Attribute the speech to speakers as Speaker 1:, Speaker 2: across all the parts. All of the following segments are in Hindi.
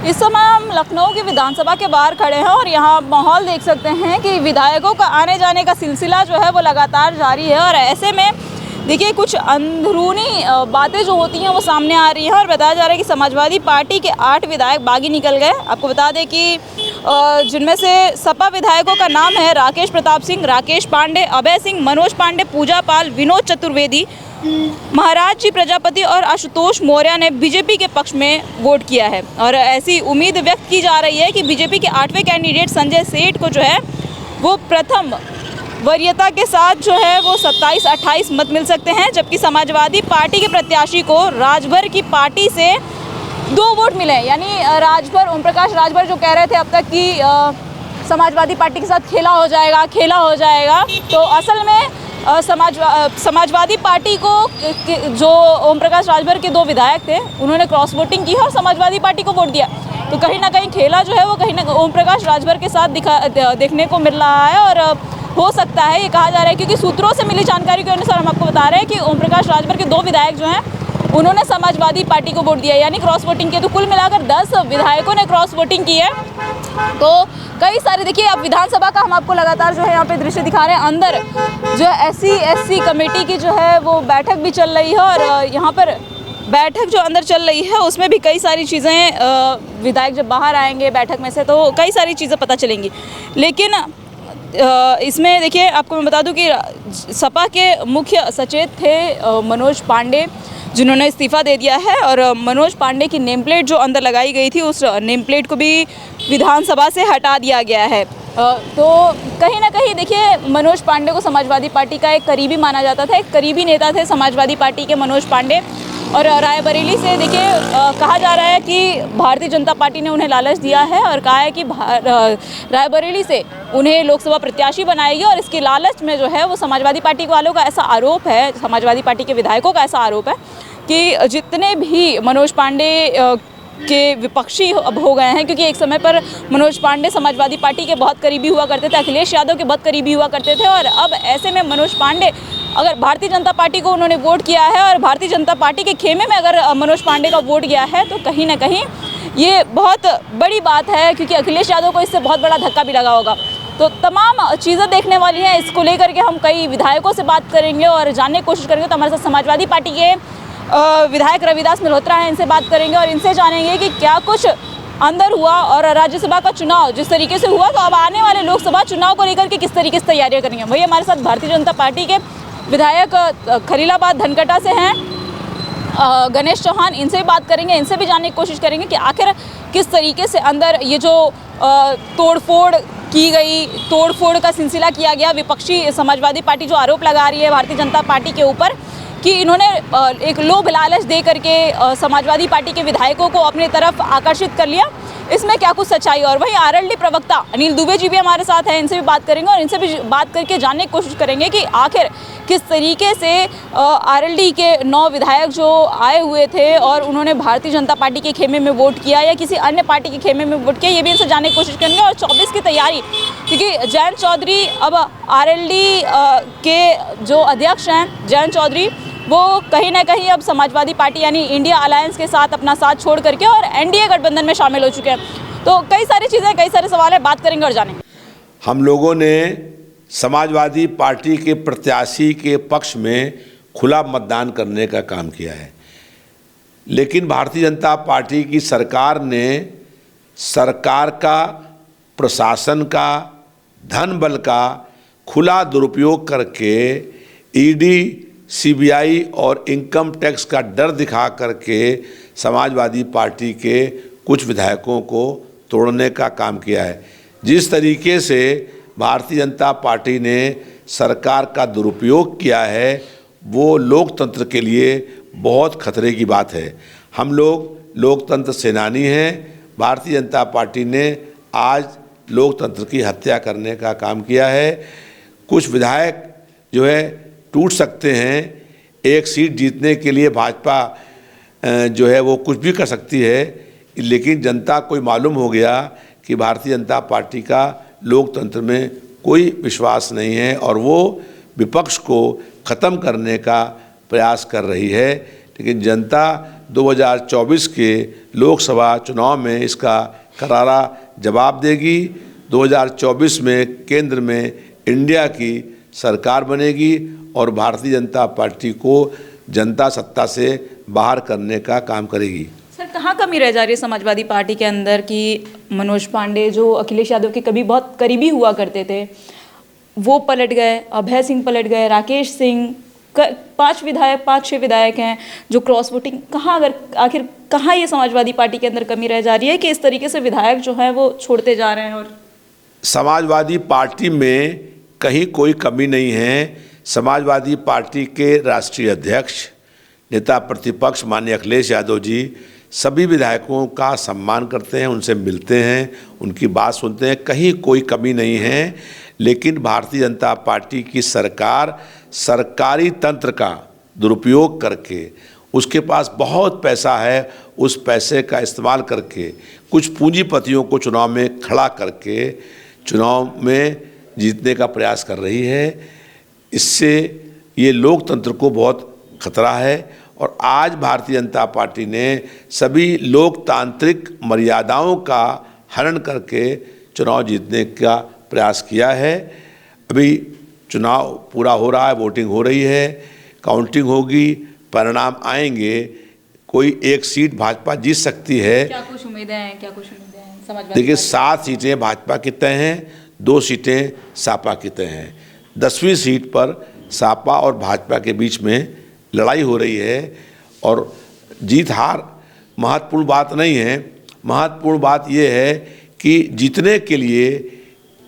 Speaker 1: इस समय हम लखनऊ की विधानसभा के बाहर खड़े हैं और यहाँ माहौल देख सकते हैं कि विधायकों का आने जाने का सिलसिला जो है वो लगातार जारी है। और ऐसे में देखिए कुछ अंदरूनी बातें जो होती हैं वो सामने आ रही हैं और बताया जा रहा है कि समाजवादी पार्टी के 8 विधायक बागी निकल गए। आपको बता दें कि जिनमें से सपा विधायकों का नाम है राकेश प्रताप सिंह, राकेश पांडे, अभय सिंह, मनोज पांडे, पूजा पाल, विनोद चतुर्वेदी, महाराज जी प्रजापति और आशुतोष मौर्य ने बीजेपी के पक्ष में वोट किया है। और ऐसी उम्मीद व्यक्त की जा रही है कि बीजेपी के 8वें कैंडिडेट संजय सेठ को जो है वो प्रथम वरीयता के साथ जो है वो 27-28 मत मिल सकते हैं, जबकि समाजवादी पार्टी के प्रत्याशी को राजभर की पार्टी से 2 वोट मिले। यानी राजभर, ओम प्रकाश राजभर जो कह रहे थे अब तक कि समाजवादी पार्टी के साथ खेला हो जाएगा, तो असल में समाजवादी पार्टी को जो ओम प्रकाश राजभर के 2 विधायक थे उन्होंने क्रॉस वोटिंग की और समाजवादी पार्टी को वोट दिया। तो कहीं ना कहीं खेला जो है वो कहीं ना ओम प्रकाश राजभर के साथ देखने को मिल रहा है। और हो सकता है, ये कहा जा रहा है क्योंकि सूत्रों से मिली जानकारी के अनुसार हम आपको बता रहे हैं कि ओम प्रकाश राजभर के 2 विधायक जो हैं उन्होंने समाजवादी पार्टी को वोट दिया, यानी क्रॉस वोटिंग की। तो कुल मिलाकर 10 विधायकों ने क्रॉस वोटिंग की है। तो कई सारे, देखिए अब विधानसभा का हम आपको लगातार जो है यहाँ पे दृश्य दिखा रहे हैं। अंदर जो SC कमेटी की जो है वो बैठक भी चल रही है और यहाँ पर बैठक जो अंदर चल रही है उसमें भी कई सारी चीज़ें, विधायक जब बाहर आएंगे बैठक में से तो कई सारी चीज़ें पता चलेंगी। लेकिन इसमें देखिए आपको मैं बता दूं कि सपा के मुख्य सचेत थे मनोज पांडे, जिन्होंने इस्तीफ़ा दे दिया है। और मनोज पांडे की नेम प्लेट जो अंदर लगाई गई थी उस नेम प्लेट को भी विधानसभा से हटा दिया गया है। तो कहीं ना कहीं देखिए मनोज पांडे को समाजवादी पार्टी का एक करीबी माना जाता था, एक करीबी नेता थे समाजवादी पार्टी के मनोज पांडे। और रायबरेली से देखिए कहा जा रहा है कि भारतीय जनता पार्टी ने उन्हें लालच दिया है और कहा है कि रायबरेली से उन्हें लोकसभा प्रत्याशी बनाएगी। और इसके लालच में जो है वो समाजवादी पार्टी वालों का ऐसा आरोप है, समाजवादी पार्टी के विधायकों का ऐसा आरोप है कि जितने भी मनोज पांडे के विपक्षी अब हो गए हैं, क्योंकि एक समय पर मनोज पांडे समाजवादी पार्टी के बहुत करीबी हुआ करते थे, अखिलेश यादव के बहुत करीबी हुआ करते थे। और अब ऐसे में मनोज पांडे, अगर भारतीय जनता पार्टी को उन्होंने वोट किया है और भारतीय जनता पार्टी के खेमे में अगर मनोज पांडे का वोट गया है तो कहीं ना कहीं ये बहुत बड़ी बात है, क्योंकि अखिलेश यादव को इससे बहुत बड़ा धक्का भी लगा होगा। तो तमाम चीज़ें देखने वाली हैं। इसको लेकर के हम कई विधायकों से बात करेंगे और जानने की कोशिश करेंगे। तो हमारे साथ समाजवादी पार्टी के विधायक रविदास मल्होत्रा हैं, इनसे बात करेंगे और इनसे जानेंगे कि क्या कुछ अंदर हुआ और राज्यसभा का चुनाव जिस तरीके से हुआ, तो अब आने वाले लोकसभा चुनाव को लेकर के किस तरीके से तैयारियां करेंगे। वही हमारे साथ भारतीय जनता पार्टी के विधायक खलीलाबाद धनकटा से हैं गणेश चौहान, इनसे भी बात करेंगे, इनसे भी जानने की कोशिश करेंगे कि आखिर किस तरीके से अंदर ये जो तोड़फोड़ की गई, तोड़फोड़ का सिलसिला किया गया। विपक्षी समाजवादी पार्टी जो आरोप लगा रही है भारतीय जनता पार्टी के ऊपर कि इन्होंने एक लोभ लालच दे करके समाजवादी पार्टी के विधायकों को अपनी तरफ आकर्षित कर लिया, इसमें क्या कुछ सच्चाई। और वहीं आरएलडी प्रवक्ता अनिल दुबे जी भी हमारे साथ हैं, इनसे भी बात करेंगे और इनसे भी बात करके जानने की कोशिश करेंगे कि आखिर किस तरीके से आरएलडी के 9 विधायक जो आए हुए थे और उन्होंने भारतीय जनता पार्टी के खेमे में वोट किया या किसी अन्य पार्टी के खेमे में वोट किया, ये भी इनसे जानने की कोशिश करेंगे। और 24 की तैयारी, क्योंकि जयंत चौधरी अब आरएलडी के जो अध्यक्ष हैं जयंत चौधरी, वो कहीं ना कहीं अब समाजवादी पार्टी यानी इंडिया अलायंस के साथ अपना साथ छोड़ करके और एनडीए गठबंधन में शामिल हो चुके हैं। तो कई सारी चीज़ें, कई सारे सवाल है, बात करेंगे और जानेंगे।
Speaker 2: हम लोगों ने समाजवादी पार्टी के प्रत्याशी के पक्ष में खुला मतदान करने का काम किया है, लेकिन भारतीय जनता पार्टी की सरकार ने सरकार का, प्रशासन का, धन बल का खुला दुरुपयोग करके ईडी, सीबीआई और इनकम टैक्स का डर दिखा करके समाजवादी पार्टी के कुछ विधायकों को तोड़ने का काम किया है। जिस तरीके से भारतीय जनता पार्टी ने सरकार का दुरुपयोग किया है वो लोकतंत्र के लिए बहुत खतरे की बात है। हम लोग लोकतंत्र सेनानी हैं। भारतीय जनता पार्टी ने आज लोकतंत्र की हत्या करने का काम किया है। कुछ विधायक जो है टूट सकते हैं, एक सीट जीतने के लिए भाजपा जो है वो कुछ भी कर सकती है, लेकिन जनता को मालूम हो गया कि भारतीय जनता पार्टी का लोकतंत्र में कोई विश्वास नहीं है और वो विपक्ष को ख़त्म करने का प्रयास कर रही है। लेकिन जनता 2024 के लोकसभा चुनाव में इसका करारा जवाब देगी। 2024 में केंद्र में इंडिया की सरकार बनेगी और भारतीय जनता पार्टी को जनता सत्ता से बाहर करने का काम करेगी।
Speaker 1: सर, कहाँ कमी रह जा रही है समाजवादी पार्टी के अंदर कि मनोज पांडे जो अखिलेश यादव के कभी बहुत करीबी हुआ करते थे वो पलट गए, अभय सिंह पलट गए, राकेश सिंह, 5-6 विधायक हैं जो क्रॉस वोटिंग, आखिर कहाँ ये समाजवादी पार्टी के अंदर कमी रह जा रही है कि इस तरीके से विधायक जो है वो छोड़ते जा रहे हैं? और
Speaker 2: समाजवादी पार्टी में कहीं कोई कमी नहीं है। समाजवादी पार्टी के राष्ट्रीय अध्यक्ष नेता प्रतिपक्ष माननीय अखिलेश यादव जी सभी विधायकों का सम्मान करते हैं, उनसे मिलते हैं, उनकी बात सुनते हैं, कहीं कोई कमी नहीं है। लेकिन भारतीय जनता पार्टी की सरकार सरकारी तंत्र का दुरुपयोग करके, उसके पास बहुत पैसा है, उस पैसे का इस्तेमाल करके कुछ पूंजीपतियों को चुनाव में खड़ा करके चुनाव में जीतने का प्रयास कर रही है। इससे ये लोकतंत्र को बहुत खतरा है और आज भारतीय जनता पार्टी ने सभी लोकतांत्रिक मर्यादाओं का हनन करके चुनाव जीतने का प्रयास किया है। अभी चुनाव पूरा हो रहा है, वोटिंग हो रही है, काउंटिंग होगी, परिणाम आएंगे, कोई एक सीट भाजपा जीत सकती है।
Speaker 1: क्या कुछ उम्मीदें हैं समाजवादी?
Speaker 2: देखिए, 7 सीटें भाजपा की तय हैं, 2 सीटें सपा की तय हैं। 10वीं सीट पर सपा और भाजपा के बीच में लड़ाई हो रही है और जीत हार महत्वपूर्ण बात नहीं है। महत्वपूर्ण बात यह है कि जीतने के लिए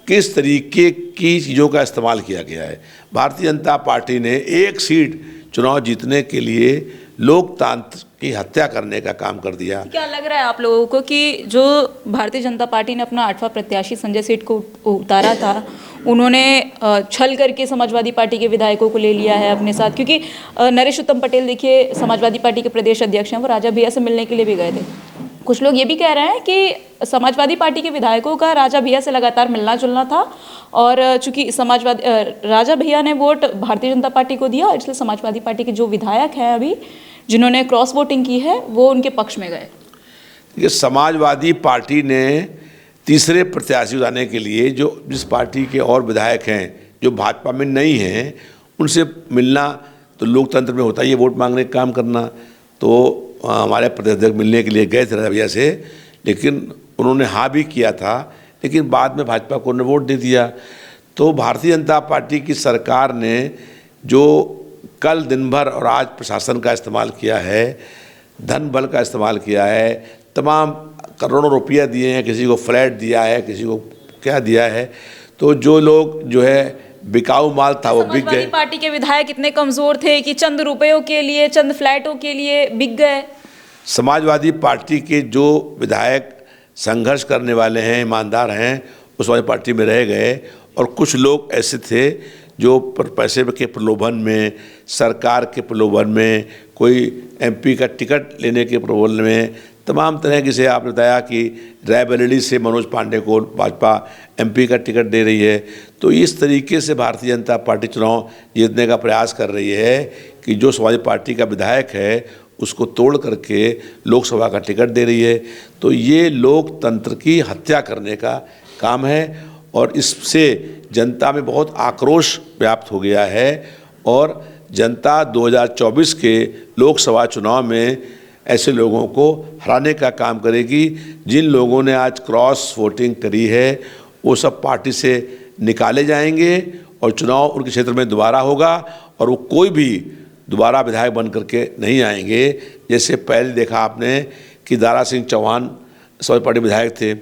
Speaker 2: किस तरीके की चीज़ों का इस्तेमाल किया गया है। भारतीय जनता पार्टी ने एक सीट चुनाव जीतने के लिए लोकतंत्र की हत्या करने का काम कर दिया।
Speaker 1: क्या लग रहा है आप लोगों को कि जो भारतीय जनता पार्टी ने अपना 8वां प्रत्याशी संजय सेठ को उतारा था, उन्होंने छल करके समाजवादी पार्टी के विधायकों को ले लिया है अपने साथ? क्योंकि नरेश उत्तम पटेल, देखिए, समाजवादी पार्टी के प्रदेश अध्यक्ष हैं, वो राजा भैया से मिलने के लिए भी गए थे। कुछ लोग ये भी कह रहे हैं कि समाजवादी पार्टी के विधायकों का राजा भैया से लगातार मिलना जुलना था और चूंकि राजा भैया ने वोट भारतीय जनता पार्टी को दिया, इसलिए समाजवादी पार्टी के जो विधायक हैं अभी जिन्होंने क्रॉस वोटिंग की है वो उनके पक्ष में गए।
Speaker 2: ये समाजवादी पार्टी ने तीसरे प्रत्याशी उतारने के लिए जिस पार्टी के और विधायक हैं जो भाजपा में नहीं हैं, उनसे मिलना तो लोकतंत्र में होता ही है, वोट मांगने का काम करना। तो हमारे प्रदेश अध्यक्ष मिलने के लिए गए थे राजा भैया से, लेकिन उन्होंने हाँ भी किया था, लेकिन बाद में भाजपा को उन्होंने वोट दे दिया। तो भारतीय जनता पार्टी की सरकार ने जो कल दिन भर और आज प्रशासन का इस्तेमाल किया है, धन बल का इस्तेमाल किया है, तमाम करोड़ों रुपया दिए हैं, किसी को फ्लैट दिया है, किसी को क्या दिया है, तो जो लोग जो है बिकाऊ माल था वो बिक गए।
Speaker 1: समाजवादी पार्टी के विधायक इतने कमजोर थे कि चंद रुपयों के लिए, चंद फ्लैटों के लिए बिक गए।
Speaker 2: समाजवादी पार्टी के जो विधायक संघर्ष करने वाले हैं, ईमानदार हैं, उस वाली पार्टी में रह गए और कुछ लोग ऐसे थे जो पैसे के प्रलोभन में, सरकार के प्रलोभन में, कोई एमपी का टिकट लेने के प्रलोभन में, तमाम तरह की से आपने बताया कि रायबरेली से मनोज पांडे को भाजपा एमपी का टिकट दे रही है। तो इस तरीके से भारतीय जनता पार्टी चुनाव जीतने का प्रयास कर रही है कि जो समाजवादी पार्टी का विधायक है उसको तोड़ करके लोकसभा का टिकट दे रही है। तो ये लोकतंत्र की हत्या करने का काम है और इससे जनता में बहुत आक्रोश व्याप्त हो गया है और जनता 2024 के लोकसभा चुनाव में ऐसे लोगों को हराने का काम करेगी। जिन लोगों ने आज क्रॉस वोटिंग करी है वो सब पार्टी से निकाले जाएंगे और चुनाव उनके क्षेत्र में दोबारा होगा और वो कोई भी दोबारा विधायक बन करके नहीं आएंगे। जैसे पहले देखा आपने कि दारा सिंह चौहान समाजवादी पार्टी विधायक थे,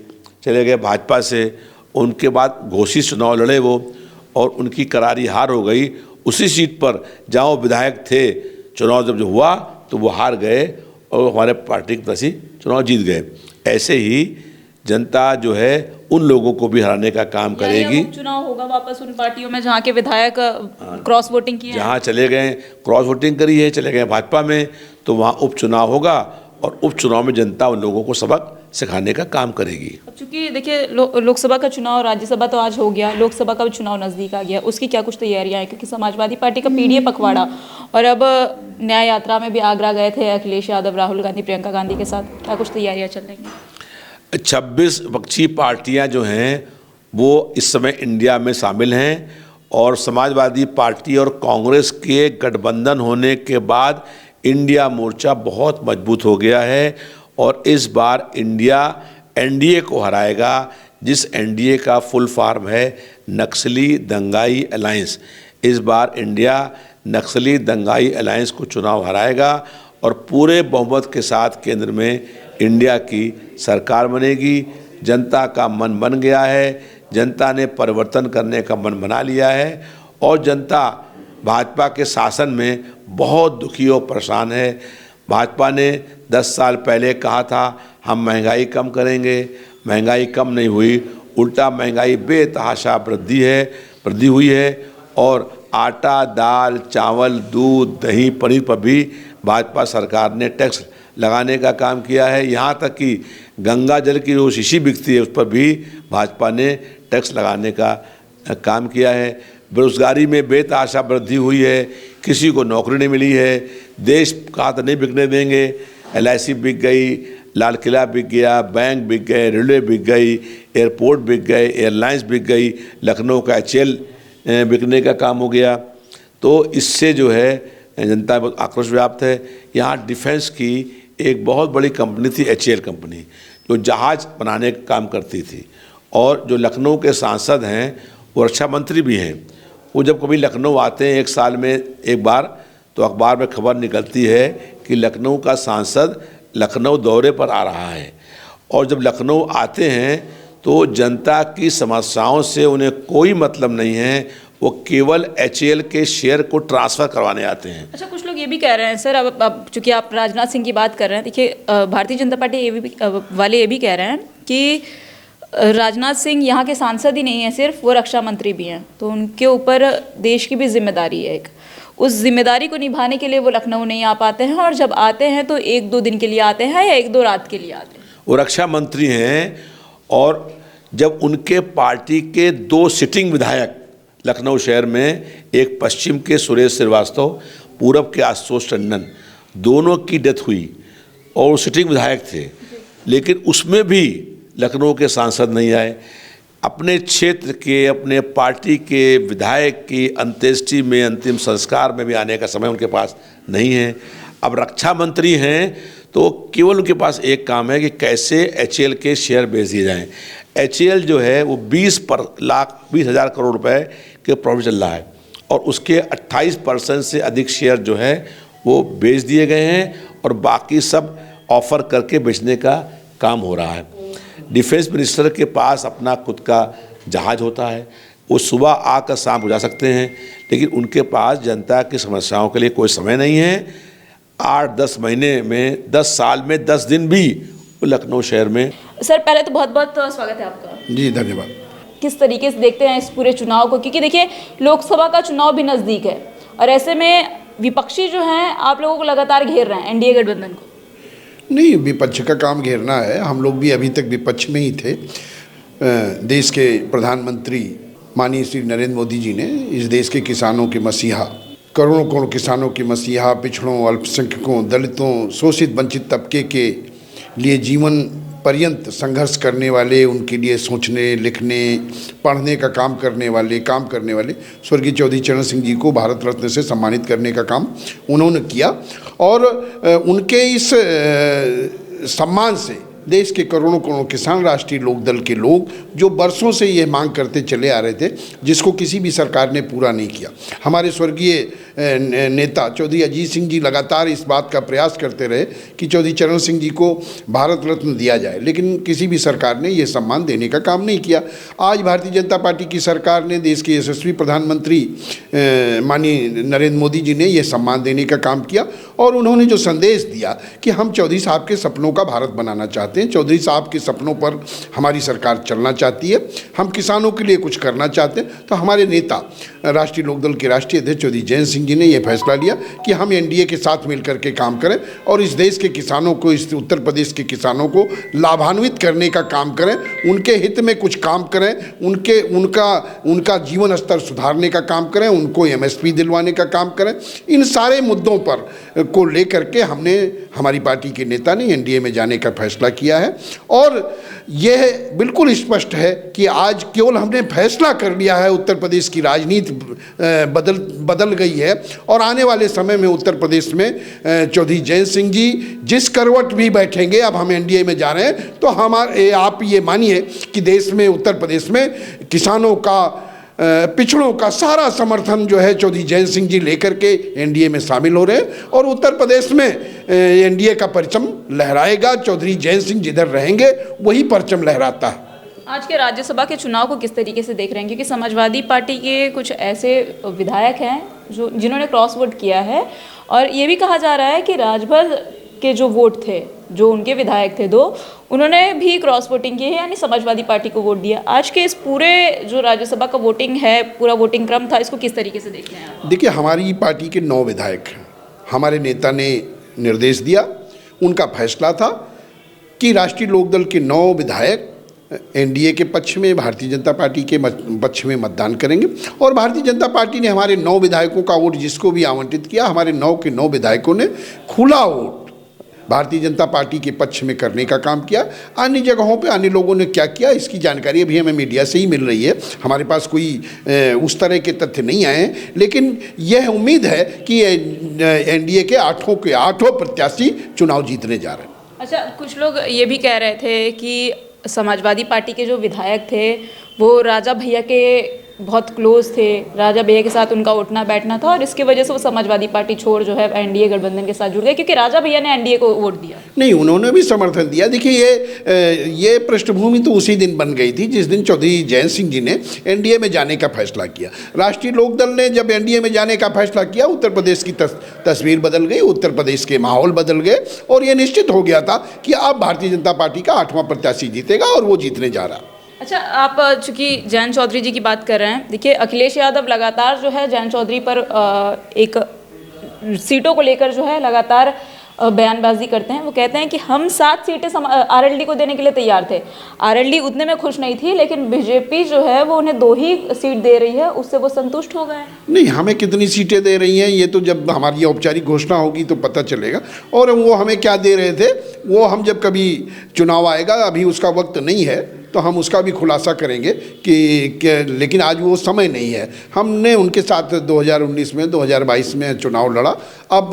Speaker 2: चले गए भाजपा से, उनके बाद घोषित चुनाव लड़े वो और उनकी करारी हार हो गई। उसी सीट पर जहाँ वो विधायक थे, चुनाव जब हुआ तो वो हार गए और हमारे पार्टी के प्रत्याशी चुनाव जीत गए। ऐसे ही जनता जो है उन लोगों को भी हराने का काम करेगी।
Speaker 1: चुनाव होगा वापस उन पार्टियों में जहाँ के विधायक क्रॉस वोटिंग की है,
Speaker 2: जहाँ चले गए क्रॉस वोटिंग करी है, चले गए भाजपा में, तो वहाँ उपचुनाव होगा और उपचुनाव में जनता उन लोगों को सबक सिखाने का काम करेगी।
Speaker 1: अब चूंकि देखिए लोकसभा का चुनाव, राज्यसभा तो आज हो गया, लोकसभा का भी चुनाव नज़दीक आ गया, उसकी क्या कुछ तैयारियां हैं? क्योंकि समाजवादी पार्टी का पीडीए पखवाड़ा और अब न्याय यात्रा में भी आगरा गए थे अखिलेश यादव, राहुल गांधी, प्रियंका गांधी के साथ, क्या कुछ तैयारियां चल रही हैं?
Speaker 2: 26 विपक्षी पार्टियां जो हैं वो इस समय इंडिया में शामिल हैं और समाजवादी पार्टी और कांग्रेस के गठबंधन होने के बाद इंडिया मोर्चा बहुत मजबूत हो गया है और इस बार इंडिया एनडीए को हराएगा, जिस एनडीए का फुल फॉर्म है नक्सली दंगाई अलायंस। इस बार इंडिया नक्सली दंगाई अलायंस को चुनाव हराएगा और पूरे बहुमत के साथ केंद्र में इंडिया की सरकार बनेगी। जनता का मन बन गया है, जनता ने परिवर्तन करने का मन बना लिया है और जनता भाजपा के शासन में बहुत दुखी और परेशान है। भाजपा ने 10 साल पहले कहा था हम महंगाई कम करेंगे, महंगाई कम नहीं हुई, उल्टा महंगाई बेतहाशा वृद्धि हुई है और आटा, दाल, चावल, दूध, दही, पनीर पर भी भाजपा सरकार ने टैक्स लगाने का काम किया है। यहाँ तक कि गंगा जल की जो शीशी बिकती है उस पर भी भाजपा ने टैक्स लगाने का काम किया है। बेरोजगारी में बेतहाशा वृद्धि हुई है, किसी को नौकरी नहीं मिली है, देश का तो नहीं बिकने देंगे। LIC बिक गई, लाल किला बिक गया, बैंक बिक गए, रेलवे बिक गई, एयरपोर्ट बिक गए, एयरलाइंस बिक गई, लखनऊ का HAL बिकने का काम हो गया। तो इससे जो है जनता में आक्रोश व्याप्त है। यहाँ डिफेंस की एक बहुत बड़ी कंपनी थी HAL कंपनी, जो जहाज़ बनाने का काम करती थी और जो लखनऊ के सांसद हैं वो रक्षा मंत्री भी हैं। वो जब कभी लखनऊ आते हैं 1 साल में एक बार, तो अखबार में खबर निकलती है कि लखनऊ का सांसद लखनऊ दौरे पर आ रहा है और जब लखनऊ आते हैं तो जनता की समस्याओं से उन्हें कोई मतलब नहीं है, वो केवल HAL के शेयर को ट्रांसफ़र करवाने आते हैं।
Speaker 1: अच्छा, कुछ लोग ये भी कह रहे हैं सर, अब चूंकि आप राजनाथ सिंह की बात कर रहे हैं, देखिए भारतीय जनता पार्टी वाले ये भी कह रहे हैं कि राजनाथ सिंह यहाँ के सांसद ही नहीं है सिर्फ, वो रक्षा मंत्री भी हैं, तो उनके ऊपर देश की भी जिम्मेदारी है। एक उस जिम्मेदारी को निभाने के लिए वो लखनऊ नहीं आ पाते हैं और जब आते हैं तो 1-2 दिन के लिए आते हैं या 1-2 रात के लिए आते हैं।
Speaker 2: वो रक्षा मंत्री हैं और जब उनके पार्टी के 2 सिटिंग विधायक लखनऊ शहर में, एक पश्चिम के सुरेश श्रीवास्तव, पूरब के आशुतोष टंडन, दोनों की डेथ हुई और वो सिटिंग विधायक थे, लेकिन उसमें भी लखनऊ के सांसद नहीं आए। अपने क्षेत्र के, अपने पार्टी के विधायक की अंत्येष्टि में, अंतिम संस्कार में भी आने का समय उनके पास नहीं है। अब रक्षा मंत्री हैं तो केवल उनके पास एक काम है कि कैसे HAL के शेयर बेच दिए जाएं। HAL जो है वो 20,00,000 करोड़ रुपए के प्रॉफिट चल रहा है और उसके 28% से अधिक शेयर जो है वो बेच दिए गए हैं और बाकी सब ऑफर करके बेचने का काम हो रहा है। डिफेंस मिनिस्टर के पास अपना खुद का जहाज होता है, वो सुबह आकर शाम हो जा सकते हैं, लेकिन उनके पास जनता की समस्याओं के लिए कोई समय नहीं है। 8-10 महीने में, 10 साल में 10 दिन भी वो लखनऊ शहर में।
Speaker 1: सर पहले तो बहुत बहुत स्वागत है आपका।
Speaker 3: जी धन्यवाद।
Speaker 1: किस तरीके से देखते हैं इस पूरे चुनाव को, क्योंकि देखिए लोकसभा का चुनाव भी नज़दीक है और ऐसे में विपक्षी जो हैं आप लोगों को लगातार घेर रहे हैं, NDA गठबंधन को?
Speaker 3: नहीं, विपक्ष का काम घेरना है। हम लोग भी अभी तक विपक्ष में ही थे। देश के प्रधानमंत्री माननीय श्री नरेंद्र मोदी जी ने इस देश के किसानों के मसीहा, करोड़ों करोड़ किसानों के मसीहा, पिछड़ों, अल्पसंख्यकों, दलितों, शोषित वंचित तबके के लिए जीवन पर्यंत संघर्ष करने वाले, उनके लिए सोचने, लिखने, पढ़ने का काम करने वाले स्वर्गीय चौधरी चरण सिंह जी को भारत रत्न से सम्मानित करने का काम उन्होंने किया और उनके इस सम्मान से देश के करोड़ों करोड़ों किसान, राष्ट्रीय लोकदल के लोग जो बरसों से ये मांग करते चले आ रहे थे, जिसको किसी भी सरकार ने पूरा नहीं किया। हमारे स्वर्गीय नेता चौधरी अजीत सिंह जी लगातार इस बात का प्रयास करते रहे कि चौधरी चरण सिंह जी को भारत रत्न दिया जाए, लेकिन किसी भी सरकार ने ये सम्मान देने का काम नहीं किया। आज भारतीय जनता पार्टी की सरकार ने, देश के यशस्वी प्रधानमंत्री माननीय नरेंद्र मोदी जी ने ये सम्मान देने का काम किया और उन्होंने जो संदेश दिया कि हम चौधरी साहब के सपनों का भारत बनाना चाहते हैं, चौधरी साहब के सपनों पर हमारी सरकार चलना चाहती है, हम किसानों के लिए कुछ करना चाहते हैं, तो हमारे नेता राष्ट्रीय लोकदल के राष्ट्रीय अध्यक्ष चौधरी जयंत सिंह जी ने यह फैसला लिया कि हम एनडीए के साथ मिलकर के काम करें और इस देश के किसानों को, इस उत्तर प्रदेश के किसानों को लाभान्वित करने का काम करें, उनके हित में कुछ काम करें, उनका जीवन स्तर सुधारने का काम करें, उनको एमएसपी दिलवाने का काम करें। इन सारे मुद्दों पर को लेकर के हमारी पार्टी के नेता ने एनडीए में जाने का फैसला किया है। और यह बिल्कुल स्पष्ट है कि आज केवल हमने फैसला कर लिया है, उत्तर प्रदेश की राजनीति बदल गई है और आने वाले समय में उत्तर प्रदेश में चौधरी जयंत सिंह जी जिस करवट भी बैठेंगे, अब हम एनडीए में जा रहे हैं, तो आप ये मानिए कि देश में, उत्तर प्रदेश में किसानों का, पिछड़ों का सारा समर्थन जो है चौधरी जयंत सिंह जी लेकर के एनडीए में शामिल हो रहे हैं और उत्तर प्रदेश में एनडीए का परचम लहराएगा। चौधरी जयंत सिंह जिधर रहेंगे वही परचम लहराता है।
Speaker 1: आज के राज्यसभा के चुनाव को किस तरीके से देख रहे हैं, क्योंकि समाजवादी पार्टी के कुछ ऐसे विधायक हैं जिन्होंने क्रॉस वोट किया है और ये भी कहा जा रहा है कि राजभर के जो वोट थे, जो उनके विधायक थे दो, उन्होंने भी क्रॉस वोटिंग की है, यानी समाजवादी पार्टी को वोट दिया। आज के इस पूरे जो राज्यसभा का वोटिंग है, पूरा वोटिंग क्रम था, इसको किस तरीके से देखते हैं आप?
Speaker 3: देखिए, हमारी पार्टी के 9 विधायक हैं। हमारे नेता ने निर्देश दिया, उनका फैसला था कि राष्ट्रीय लोकदल के 9 विधायक एनडीए के पक्ष में, भारतीय जनता पार्टी के पक्ष में मतदान करेंगे और भारतीय जनता पार्टी ने हमारे 9 विधायकों का वोट जिसको भी आवंटित किया, हमारे 9 के 9 विधायकों ने खुला वोट भारतीय जनता पार्टी के पक्ष में करने का काम किया। अन्य जगहों पे अन्य लोगों ने क्या किया, इसकी जानकारी अभी हमें मीडिया से ही मिल रही है, हमारे पास कोई उस तरह के तथ्य नहीं आए हैं, लेकिन यह उम्मीद है कि एनडीए के 8 के 8 प्रत्याशी चुनाव जीतने जा रहे हैं।
Speaker 1: अच्छा, कुछ लोग ये भी कह रहे थे कि समाजवादी पार्टी के जो विधायक थे वो राजा भैया के बहुत क्लोज थे, राजा भैया के साथ उनका उठना बैठना था और इसकी वजह से वो समाजवादी पार्टी छोड़ जो है एनडीए गठबंधन के साथ जुड़ गए, क्योंकि राजा भैया ने एनडीए को वोट दिया।
Speaker 3: नहीं, उन्होंने भी समर्थन दिया। देखिए, ये पृष्ठभूमि तो उसी दिन बन गई थी जिस दिन चौधरी जयंत सिंह जी ने एनडीए में जाने का फैसला किया। राष्ट्रीय लोकदल ने जब एनडीए में जाने का फैसला किया, उत्तर प्रदेश की तस्वीर बदल गई, उत्तर प्रदेश के माहौल बदल गए और ये निश्चित हो गया था कि अब भारतीय जनता पार्टी का 8वां प्रत्याशी जीतेगा और वो जीतने जा रहा।
Speaker 1: अच्छा, आप चूंकि जयंत चौधरी जी की बात कर रहे हैं, देखिए अखिलेश यादव लगातार जो है जयंत चौधरी पर एक सीटों को लेकर जो है लगातार बयानबाजी करते हैं। वो कहते हैं कि हम 7 सीटें आरएलडी को देने के लिए तैयार थे, आरएलडी उतने में खुश नहीं थी, लेकिन बीजेपी जो है वो उन्हें 2 ही सीट दे रही है, उससे वो संतुष्ट हो गए।
Speaker 3: नहीं, हमें कितनी सीटें दे रही हैं ये तो जब हमारी औपचारिक घोषणा होगी तो पता चलेगा, और वो हमें क्या दे रहे थे वो हम जब कभी चुनाव आएगा, अभी उसका वक्त नहीं है तो हम उसका भी खुलासा करेंगे कि लेकिन आज वो समय नहीं है। हमने उनके साथ 2019 में, 2022 में चुनाव लड़ा। अब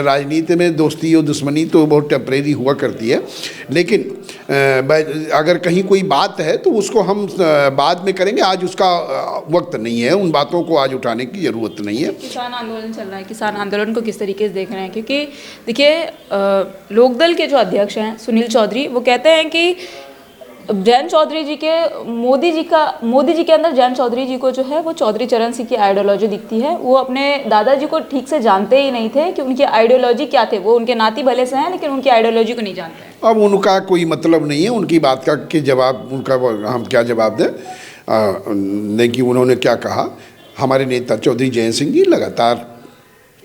Speaker 3: राजनीति में दोस्ती और दुश्मनी तो बहुत टेम्परेरी हुआ करती है, लेकिन अगर कहीं कोई बात है तो उसको हम बाद में करेंगे, आज उसका वक्त नहीं है, उन बातों को आज उठाने की ज़रूरत नहीं है।
Speaker 1: किसान आंदोलन चल रहा है, किसान आंदोलन को किस तरीके से देख रहे हैं? क्योंकि देखिए, लोकदल के जो अध्यक्ष हैं सुनील चौधरी, वो कहते हैं कि जयंत चौधरी जी के मोदी जी के अंदर जयंत चौधरी जी को जो है वो चौधरी चरण सिंह की आइडियोलॉजी दिखती है। वो अपने दादाजी को ठीक से जानते ही नहीं थे कि उनकी आइडियोलॉजी क्या थे। वो उनके नाती भले से हैं लेकिन उनकी आइडियोलॉजी को नहीं जानते।
Speaker 3: अब उनका कोई मतलब नहीं है, उनकी बात का कि जवाब उनका हम क्या जवाब दें, नहीं कि उन्होंने क्या कहा। हमारे नेता चौधरी जयंत सिंह जी लगातार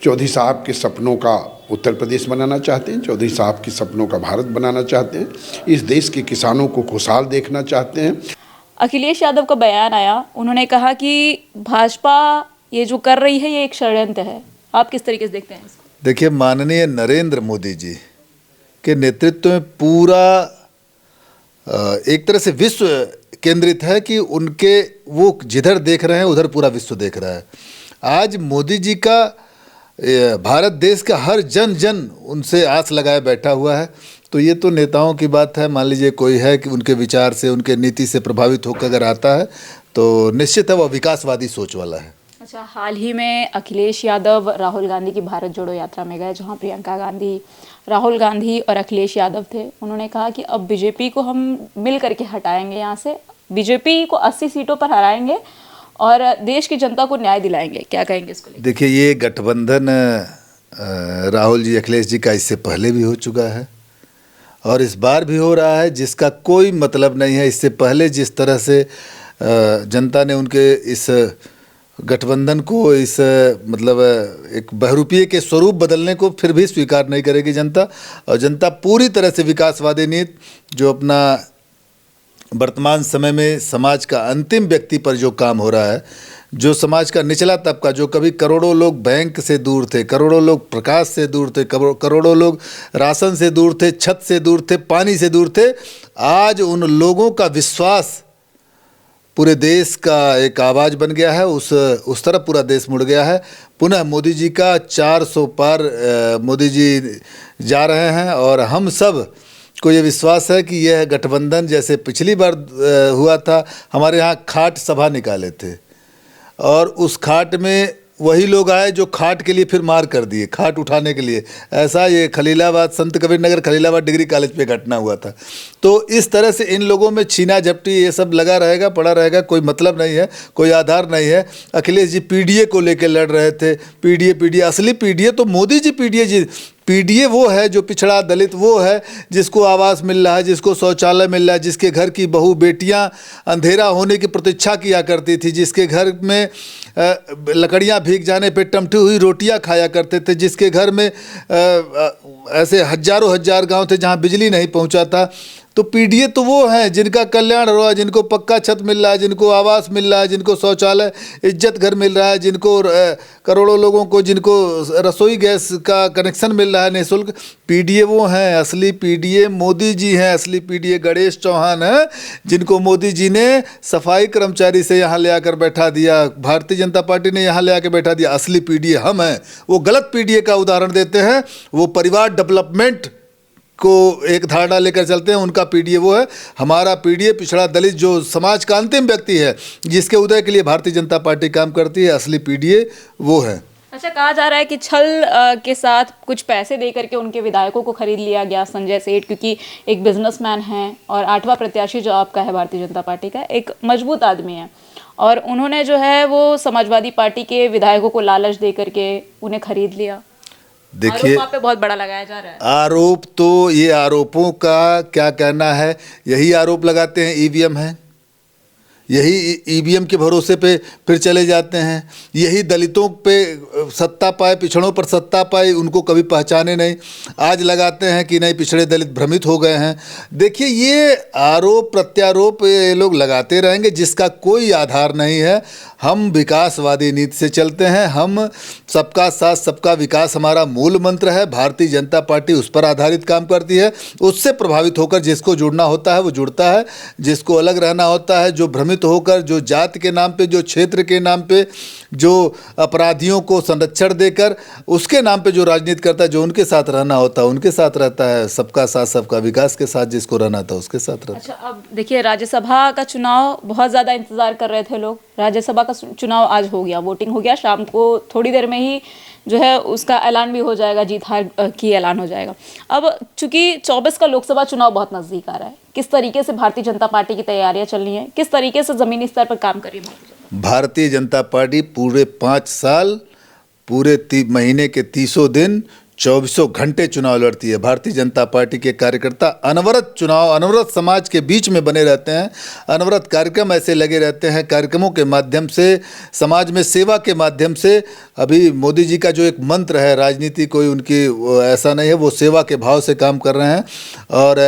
Speaker 3: चौधरी साहब के सपनों का उत्तर प्रदेश बनाना चाहते हैं, चौधरी साहब के सपनों का भारत बनाना चाहते हैं, इस देश के किसानों को खुशहाल देखना चाहते हैं।
Speaker 1: अखिलेश यादव का बयान आया, उन्होंने कहा कि भाजपा ये जो कर रही है ये एक षड्यंत्र है। आप किस तरीके से देखते हैं इसको?
Speaker 4: देखिए, माननीय नरेंद्र मोदी जी के नेतृत्व में पूरा एक तरह से विश्व केंद्रित है कि उनके वो जिधर देख रहे हैं उधर पूरा विश्व देख रहा है। आज मोदी जी का भारत देश का हर जन उनसे आस लगाए बैठा हुआ है, तो ये तो नेताओं की बात है। मान लीजिए कोई है कि उनके विचार से, उनके नीति से प्रभावित होकर अगर आता है तो निश्चित है वो विकासवादी सोच वाला है।
Speaker 1: अच्छा, हाल ही में अखिलेश यादव राहुल गांधी की भारत जोड़ो यात्रा में गए, जहां प्रियंका गांधी, राहुल गांधी और अखिलेश यादव थे। उन्होंने कहा कि अब बीजेपी को हम मिल करके हटाएंगे, यहाँ से बीजेपी को 80 सीटों पर हराएंगे और देश की जनता को न्याय दिलाएंगे। क्या कहेंगे इसको लेकर?
Speaker 4: देखिए, ये गठबंधन राहुल जी अखिलेश जी का इससे पहले भी हो चुका है और इस बार भी हो रहा है, जिसका कोई मतलब नहीं है। इससे पहले जिस तरह से जनता ने उनके इस गठबंधन को, इस मतलब एक बहुरूपीय के स्वरूप बदलने को फिर भी स्वीकार नहीं करेगी जनता। और जनता पूरी तरह से विकासवादी नीति, जो अपना वर्तमान समय में समाज का अंतिम व्यक्ति पर जो काम हो रहा है, जो समाज का निचला तबका, जो कभी करोड़ों लोग बैंक से दूर थे, करोड़ों लोग प्रकाश से दूर थे, करोड़ों लोग राशन से दूर थे, छत से दूर थे, पानी से दूर थे, आज उन लोगों का विश्वास पूरे देश का एक आवाज़ बन गया है। उस तरफ पूरा देश मुड़ गया है। पुनः मोदी जी का 400 पार मोदी जी जा रहे हैं और हम सब को ये विश्वास है कि यह गठबंधन, जैसे पिछली बार हुआ था, हमारे यहाँ खाट सभा निकाले थे और उस खाट में वही लोग आए जो खाट के लिए फिर मार कर दिए, खाट उठाने के लिए। ऐसा ये खलीलाबाद, संत कबीर नगर खलीलाबाद डिग्री कॉलेज पे घटना हुआ था। तो इस तरह से इन लोगों में छीना झपटी ये सब लगा रहेगा, पड़ा रहेगा, कोई मतलब नहीं है, कोई आधार नहीं है। अखिलेश जी पीडीए को लेकर लड़ रहे थे, पीडीए असली पीडीए तो मोदी जी पीडीए जी। पीडीए वो है जो पिछड़ा दलित, वो है जिसको आवास मिल रहा है, जिसको शौचालय मिल रहा है, जिसके घर की बहू बेटियां अंधेरा होने की प्रतीक्षा किया करती थी, जिसके घर में लकड़ियां भीग जाने पे टमटी हुई रोटियां खाया करते थे, जिसके घर में ऐसे हजारों हजार गांव थे जहां बिजली नहीं पहुंचा था। तो पीडीए तो वो हैं जिनका कल्याण हो रहा है, जिनको पक्का छत मिल रहा है, जिनको आवास मिल रहा है, जिनको शौचालय इज्जत घर मिल रहा है, जिनको करोड़ों लोगों को जिनको रसोई गैस का कनेक्शन मिल रहा है निःशुल्क। पीडीए वो हैं, असली पीडीए मोदी जी हैं। असली पीडीए गणेश चौहान हैं, जिनको मोदी जी ने सफाई कर्मचारी से यहाँ ले आकर बैठा दिया, भारतीय जनता पार्टी ने यहाँ ले आकर बैठा दिया। असली पीडीए हम हैं। वो गलत पीडीए का उदाहरण देते हैं, वो परिवार डेवलपमेंट को एक धारणा लेकर चलते हैं, उनका पीडीए वो है। हमारा पीडीए पिछड़ा दलित, जो समाज का अंतिम व्यक्ति है, जिसके उदय के लिए भारतीय जनता पार्टी काम करती है, असली पीडीए वो है।
Speaker 1: अच्छा, कहा जा रहा है कि छल के साथ कुछ पैसे दे करके उनके विधायकों को खरीद लिया गया, संजय सेठ, क्योंकि एक बिजनेसमैन है और 8वां प्रत्याशी जो आपका है भारतीय जनता पार्टी का, एक मजबूत आदमी है, और उन्होंने जो है वो समाजवादी पार्टी के विधायकों को लालच दे करके उन्हें खरीद लिया।
Speaker 4: देखिए,
Speaker 1: आरोप पे बहुत बड़ा लगाया जा रहा है।
Speaker 4: आरोप तो ये आरोपों का क्या कहना है, यही आरोप लगाते हैं ईवीएम है, यही ईवीएम के भरोसे पे फिर चले जाते हैं, यही दलितों पे सत्ता पाए, पिछड़ों पर सत्ता पाए, उनको कभी पहचाने नहीं, आज लगाते हैं कि नहीं पिछड़े दलित भ्रमित हो गए हैं। देखिए, ये आरोप प्रत्यारोप ये लोग लगाते रहेंगे जिसका कोई आधार नहीं है। हम विकासवादी नीति से चलते हैं, हम सबका साथ सबका विकास हमारा मूल मंत्र है। भारतीय जनता पार्टी उस पर आधारित काम करती है। उससे प्रभावित होकर जिसको जुड़ना होता है वो जुड़ता है, जिसको अलग रहना होता है, जो भ्रमित होकर, जो जात के नाम पे, जो क्षेत्र के नाम पे, जो अपराधियों को संरक्षण देकर उसके नाम पे जो राजनीति करता है, जो उनके साथ रहना होता है उनके साथ रहता है। सबका साथ सबका विकास के साथ जिसको रहना था उसके साथ रहता है।
Speaker 1: अच्छा, अब देखिए, राज्यसभा का चुनाव बहुत ज़्यादा इंतजार कर रहे थे लोग। राज्यसभा का चुनाव आज हो गया, वोटिंग हो गया, शाम को थोड़ी देर में ही जो है उसका ऐलान भी हो जाएगा, जीत हार की ऐलान हो जाएगा। अब चूंकि 24 का लोकसभा चुनाव बहुत नज़दीक आ रहा है, किस तरीके से भारतीय जनता पार्टी की तैयारियां चल रही हैं, किस तरीके से ज़मीनी स्तर पर काम कर रही है
Speaker 4: भारतीय जनता पार्टी? पूरे 5 साल, पूरे महीने के 30 दिन, 24 घंटे चुनाव लड़ती है। भारतीय जनता पार्टी के कार्यकर्ता अनवरत चुनाव, अनवरत समाज के बीच में बने रहते हैं, अनवरत कार्यक्रम ऐसे लगे रहते हैं, कार्यक्रमों के माध्यम से, समाज में सेवा के माध्यम से। अभी मोदी जी का जो एक मंत्र है, राजनीति कोई उनकी ऐसा नहीं है, वो सेवा के भाव से काम कर रहे हैं और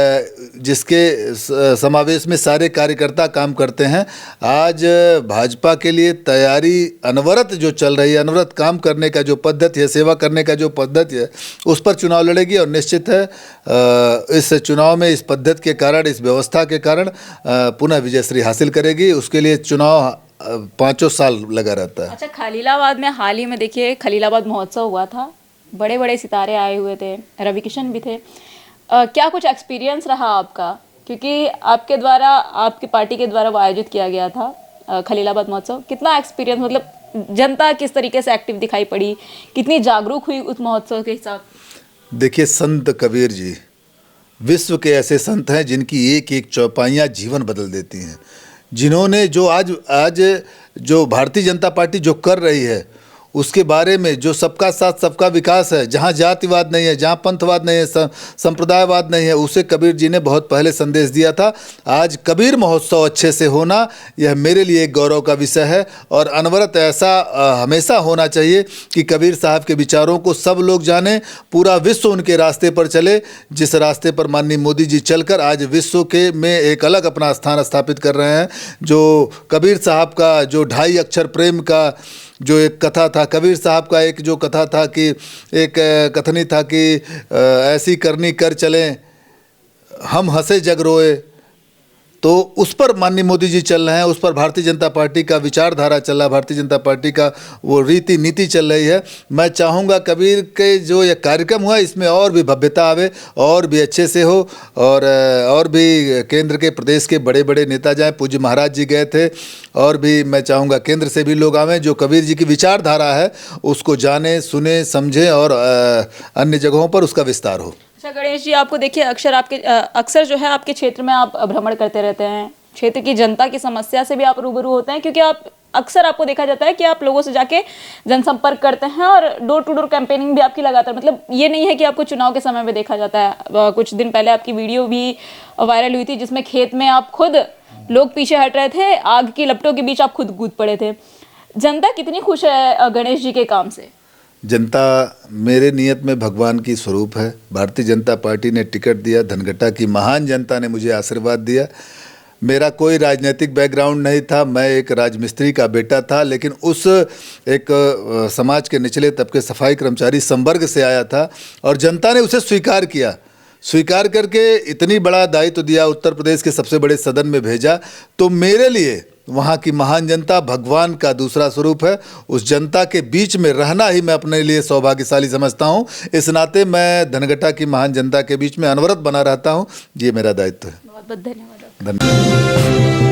Speaker 4: जिसके समावेश में सारे कार्यकर्ता काम करते हैं। आज भाजपा के लिए तैयारी अनवरत जो चल रही है, अनवरत काम करने का जो पद्धति है, सेवा करने का जो पद्धति है, उस पर चुनाव लड़ेगी और निश्चित है इस चुनाव में, इस पद्धति के कारण, इस व्यवस्था के कारण पुनः विजयश्री हासिल करेगी। उसके लिए चुनाव 5 साल लगा रहता है।
Speaker 1: अच्छा, खलीलाबाद में हाल ही में देखिए खलीलाबाद महोत्सव हुआ था, बड़े बड़े सितारे आए हुए थे, रवि किशन भी थे। क्या कुछ एक्सपीरियंस रहा आपका, क्योंकि आपके द्वारा, आपकी पार्टी के द्वारा वो आयोजित किया गया था खलीलाबाद महोत्सव? कितना एक्सपीरियंस, मतलब जनता किस तरीके से एक्टिव दिखाई पड़ी, कितनी जागरूक हुई उस महोत्सव के हिसाब?
Speaker 4: देखिए, संत कबीर जी विश्व के ऐसे संत हैं जिनकी एक एक चौपाइयाँ जीवन बदल देती हैं, जिन्होंने जो आज जो भारतीय जनता पार्टी जो कर रही है उसके बारे में जो सबका साथ सबका विकास है, जहाँ जातिवाद नहीं है, जहाँ पंथवाद नहीं है, संप्रदायवाद नहीं है, उसे कबीर जी ने बहुत पहले संदेश दिया था। आज कबीर महोत्सव अच्छे से होना यह मेरे लिए एक गौरव का विषय है और अनवरत ऐसा हमेशा होना चाहिए कि कबीर साहब के विचारों को सब लोग जाने, पूरा विश्व उनके रास्ते पर चले, जिस रास्ते पर माननीय मोदी जी चलकर आज विश्व के में एक अलग अपना स्थान स्थापित कर रहे हैं। जो कबीर साहब का जो 2.5 अक्षर प्रेम का जो एक कथा था, कबीर साहब का एक जो कथा था कि एक कथनी था कि ऐसी करनी कर चलें हम हंसे जग रोए, तो उस पर माननीय मोदी जी चल रहे हैं, उस पर भारतीय जनता पार्टी का विचारधारा चल रहा है, भारतीय जनता पार्टी का वो रीति नीति चल रही है। मैं चाहूँगा कबीर के जो ये कार्यक्रम हुआ इसमें और भी भव्यता आवे, और भी अच्छे से हो, और भी केंद्र के प्रदेश के बड़े बड़े नेता जाएं। पूज्य महाराज जी गए थे, और भी मैं चाहूँगा केंद्र से भी लोग आवें जो कबीर जी की विचारधारा है उसको जाने, सुने, समझें और अन्य जगहों पर उसका विस्तार हो।
Speaker 1: अच्छा गणेश जी, आपको देखिए अक्सर जो है आपके क्षेत्र में आप भ्रमण करते रहते हैं, क्षेत्र की जनता की समस्या से भी आप रूबरू होते हैं, क्योंकि अक्सर आपको देखा जाता है कि आप लोगों से जाके जनसंपर्क करते हैं और डोर टू डोर कैंपेनिंग भी आपकी लगातार, मतलब ये नहीं है कि आपको चुनाव के समय में देखा जाता है। कुछ दिन पहले आपकी वीडियो भी वायरल हुई थी जिसमें खेत में आप खुद, लोग पीछे हट रहे थे, आग की लपटों के बीच आप खुद कूद पड़े थे। जनता कितनी खुश है गणेश जी के काम से?
Speaker 4: जनता मेरे नियत में भगवान की स्वरूप है। भारतीय जनता पार्टी ने टिकट दिया, धनघटा की महान जनता ने मुझे आशीर्वाद दिया। मेरा कोई राजनीतिक बैकग्राउंड नहीं था, मैं एक राजमिस्त्री का बेटा था, लेकिन उस एक समाज के निचले तबके सफाई कर्मचारी संवर्ग से आया था और जनता ने उसे स्वीकार किया। स्वीकार करके इतनी बड़ा दायित्व दिया, उत्तर प्रदेश के सबसे बड़े सदन में भेजा, तो मेरे लिए वहाँ की महान जनता भगवान का दूसरा स्वरूप है। उस जनता के बीच में रहना ही मैं अपने लिए सौभाग्यशाली समझता हूँ। इस नाते मैं धनघटा की महान जनता के बीच में अनवरत बना रहता हूँ। ये मेरा दायित्व है।
Speaker 1: बहुत बहुत धन्यवाद।
Speaker 4: धन्यवाद।